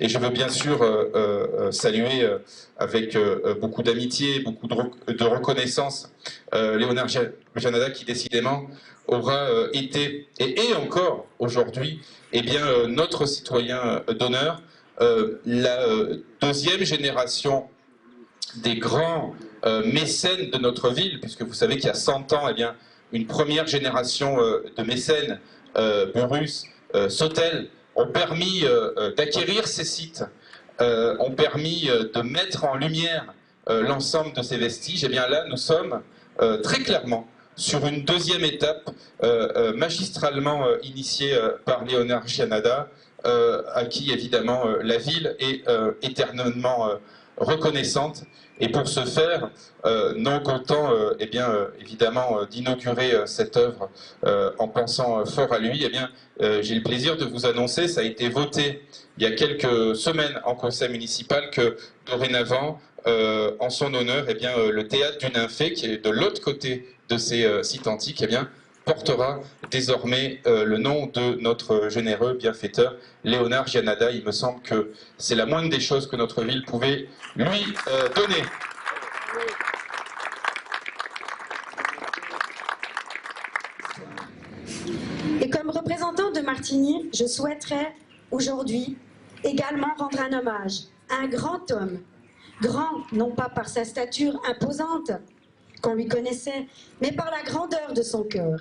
Et je veux bien sûr saluer avec beaucoup d'amitié, beaucoup de reconnaissance Léonard Janada qui décidément aura été et est encore aujourd'hui notre citoyen d'honneur, la deuxième génération des grands mécènes de notre ville, puisque vous savez qu'il y a 100 ans, une première génération de mécènes, Burrus, Sautel, ont permis d'acquérir ces sites, ont permis de mettre en lumière l'ensemble de ces vestiges. Et bien là, nous sommes très clairement sur une deuxième étape magistralement initiée par Léonard Janada, à qui évidemment la ville est éternellement reconnaissante. Et pour ce faire, non content évidemment d'inaugurer cette œuvre en pensant fort à lui, j'ai le plaisir de vous annoncer, ça a été voté il y a quelques semaines en conseil municipal, que dorénavant, en son honneur, le théâtre du Nymphée, qui est de l'autre côté de ces sites antiques, portera désormais le nom de notre généreux bienfaiteur Léonard Janada. Il me semble que c'est la moindre des choses que notre ville pouvait lui donner. Et comme représentant de Martigny, je souhaiterais aujourd'hui également rendre un hommage à un grand homme, grand non pas par sa stature imposante qu'on lui connaissait, mais par la grandeur de son cœur.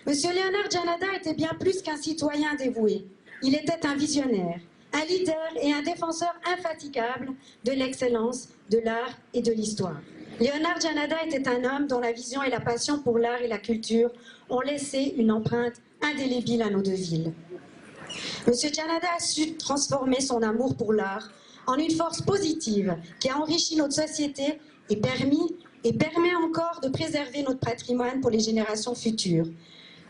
Monsieur Léonard Janada était bien plus qu'un citoyen dévoué. Il était un visionnaire, un leader et un défenseur infatigable de l'excellence, de l'art et de l'histoire. Léonard Janada était un homme dont la vision et la passion pour l'art et la culture ont laissé une empreinte indélébile à nos deux villes. Monsieur Janada a su transformer son amour pour l'art en une force positive qui a enrichi notre société et permet encore de préserver notre patrimoine pour les générations futures.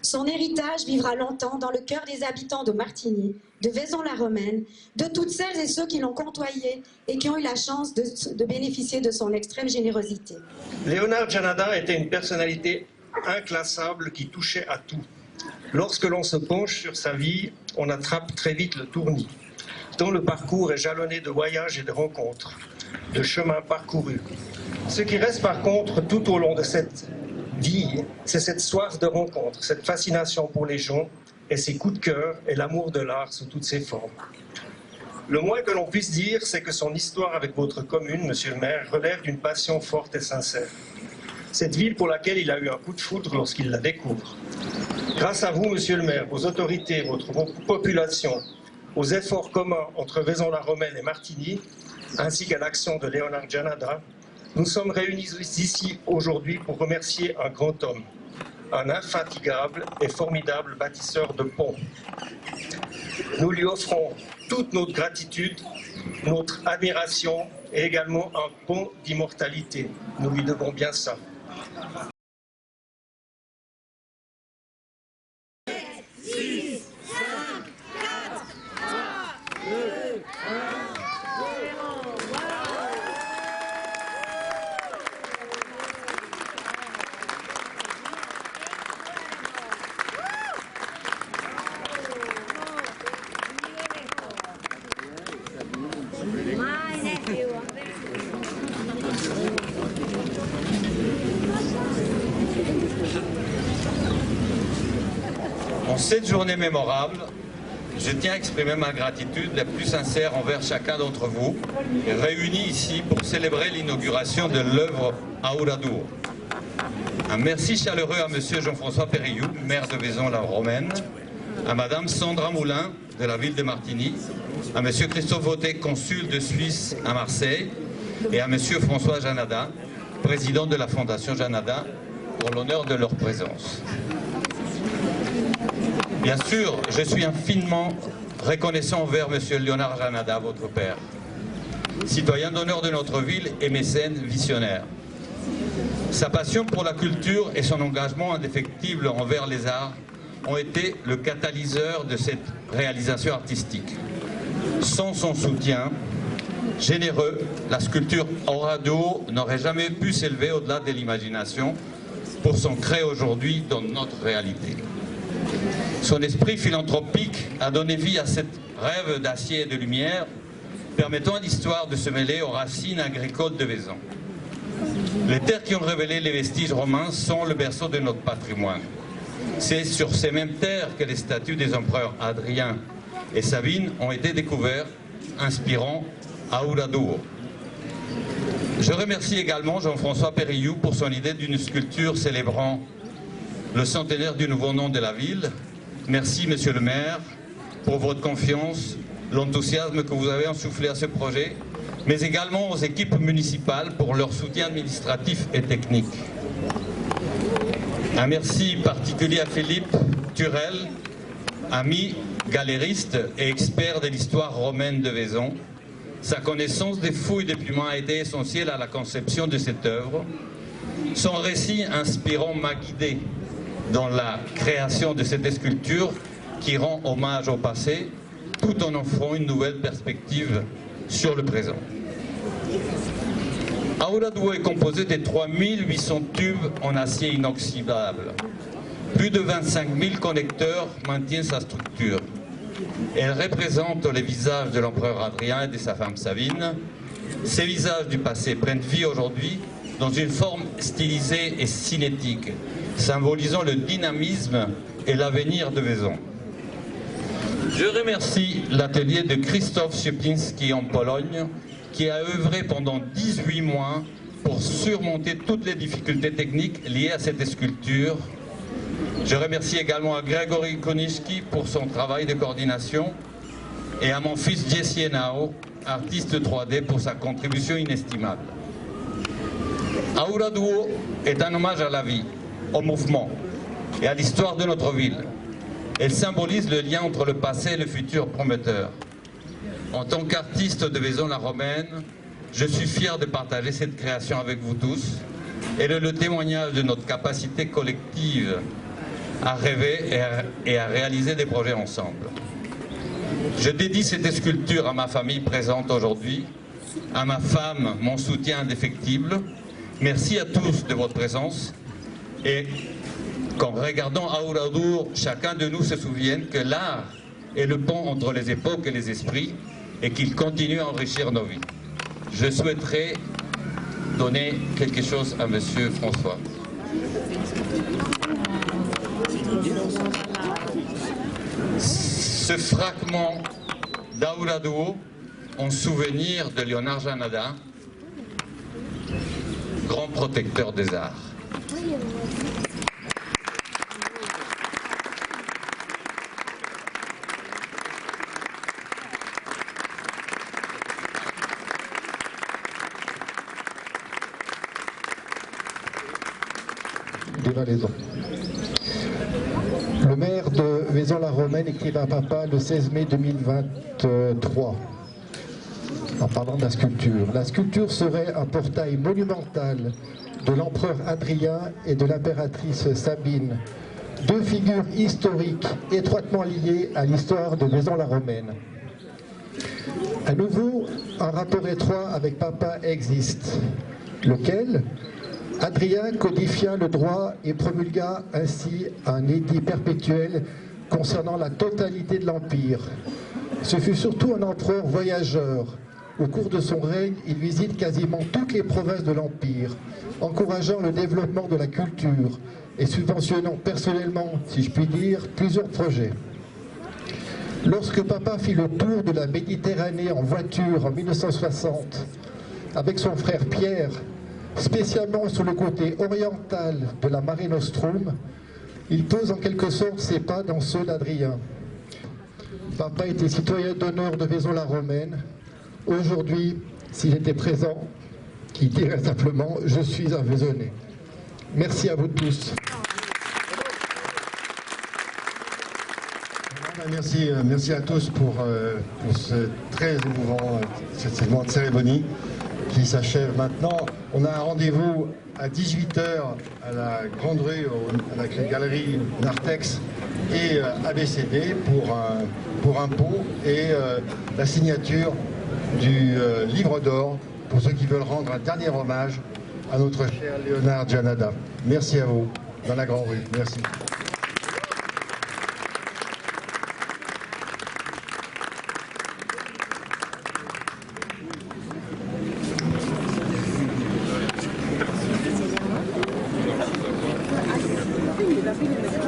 Son héritage vivra longtemps dans le cœur des habitants de Martigny, de Vaison-la-Romaine, de toutes celles et ceux qui l'ont côtoyé et qui ont eu la chance de bénéficier de son extrême générosité. Léonard Janada était une personnalité inclassable qui touchait à tout. Lorsque l'on se penche sur sa vie, on attrape très vite le tournis, dont le parcours est jalonné de voyages et de rencontres, de chemins parcourus. Ce qui reste par contre tout au long de cette vie, c'est cette soif de rencontre, cette fascination pour les gens et ses coups de cœur et l'amour de l'art sous toutes ses formes. Le moins que l'on puisse dire, c'est que son histoire avec votre commune, monsieur le maire, relève d'une passion forte et sincère. Cette ville pour laquelle il a eu un coup de foudre lorsqu'il la découvre. Grâce à vous, monsieur le maire, vos autorités, votre population, aux efforts communs entre Vaison-la-Romaine et Martigny, ainsi qu'à l'action de Léonard Janada, nous sommes réunis ici aujourd'hui pour remercier un grand homme, un infatigable et formidable bâtisseur de ponts. Nous lui offrons toute notre gratitude, notre admiration et également un pont d'immortalité. Nous lui devons bien ça. En cette journée mémorable, je tiens à exprimer ma gratitude la plus sincère envers chacun d'entre vous, réunis ici pour célébrer l'inauguration de l'œuvre Auradour. Un merci chaleureux à Monsieur Jean-François Périllou, maire de Vaison-la-Romaine, à Madame Sandra Moulin de la ville de Martigny, à Monsieur Christophe Vautet, consul de Suisse à Marseille, et à Monsieur François Janada, président de la Fondation Janada, pour l'honneur de leur présence. Bien sûr, je suis infiniment reconnaissant envers Monsieur Léonard Janada, votre père, citoyen d'honneur de notre ville et mécène visionnaire. Sa passion pour la culture et son engagement indéfectible envers les arts ont été le catalyseur de cette réalisation artistique. Sans son soutien généreux, la sculpture Auradour n'aurait jamais pu s'élever au-delà de l'imagination pour s'ancrer aujourd'hui dans notre réalité. Son esprit philanthropique a donné vie à cet rêve d'acier et de lumière permettant à l'histoire de se mêler aux racines agricoles de Vaison. Les terres qui ont révélé les vestiges romains sont le berceau de notre patrimoine. C'est sur ces mêmes terres que les statues des empereurs Adrien et Sabine ont été découvertes, inspirant Auradouro. Je remercie également Jean-François Périllou pour son idée d'une sculpture célébrant le centenaire du nouveau nom de la ville. Merci, monsieur le maire, pour votre confiance, l'enthousiasme que vous avez insufflé à ce projet, mais également aux équipes municipales pour leur soutien administratif et technique. Un merci particulier à Philippe Turel, ami galériste et expert de l'histoire romaine de Vaison. Sa connaissance des fouilles des Pumans a été essentielle à la conception de cette œuvre. Son récit inspirant m'a guidé dans la création de cette sculpture qui rend hommage au passé tout en offrant une nouvelle perspective sur le présent. Auradouro est composé de 3800 tubes en acier inoxydable. Plus de 25 000 connecteurs maintiennent sa structure. Elle représente les visages de l'empereur Adrien et de sa femme Sabine. Ces visages du passé prennent vie aujourd'hui dans une forme stylisée et cinétique, symbolisant le dynamisme et l'avenir de Vaison. Je remercie l'atelier de Krzysztof Siepliński en Pologne, qui a œuvré pendant 18 mois pour surmonter toutes les difficultés techniques liées à cette sculpture. Je remercie également à Gregory Koniszki pour son travail de coordination et à mon fils Jesse Henao, artiste 3D, pour sa contribution inestimable. Auradouro est un hommage à la vie, au mouvement et à l'histoire de notre ville. Elle symbolise le lien entre le passé et le futur prometteur. En tant qu'artiste de Vaison-la-Romaine, je suis fier de partager cette création avec vous tous. Elle est le témoignage de notre capacité collective à rêver et à réaliser des projets ensemble. Je dédie cette sculpture à ma famille présente aujourd'hui, à ma femme, mon soutien indéfectible. Merci à tous de votre présence et qu'en regardant Auradouro, chacun de nous se souvienne que l'art est le pont entre les époques et les esprits et qu'il continue à enrichir nos vies. Je souhaiterais donner quelque chose à Monsieur François. Ce fragment d'Auradouro en souvenir de Léonard Janada, grand protecteur des arts. Le maire de Vaison-la-Romaine écrivait à papa le 16 mai 2023 en parlant de la sculpture. La sculpture serait un portail monumental de l'empereur Adrien et de l'impératrice Sabine, deux figures historiques étroitement liées à l'histoire de Vaison-la-Romaine. À nouveau, un rapport étroit avec papa existe, lequel Adrien codifia le droit et promulgua ainsi un édit perpétuel concernant la totalité de l'Empire. Ce fut surtout un empereur voyageur. Au cours de son règne, il visite quasiment toutes les provinces de l'Empire, encourageant le développement de la culture et subventionnant personnellement, si je puis dire, plusieurs projets. Lorsque papa fit le tour de la Méditerranée en voiture en 1960, avec son frère Pierre, spécialement sur le côté oriental de la Mare Nostrum, il pose en quelque sorte ses pas dans ceux d'Adrien. Papa était citoyen d'honneur de Vaison-la-Romaine. Aujourd'hui, s'il était présent, il dirait simplement « Je suis un Vaisonnais ». Merci à vous tous. Merci à tous pour ce très émouvant cette moment de cérémonie qui s'achève maintenant. On a un rendez-vous à 18 h à la Grande Rue avec les galeries Nartex et ABCD pour un pot et la signature du livre d'or pour ceux qui veulent rendre un dernier hommage à notre cher Léonard Janada. Merci à vous dans la Grande Rue. Merci. Merci.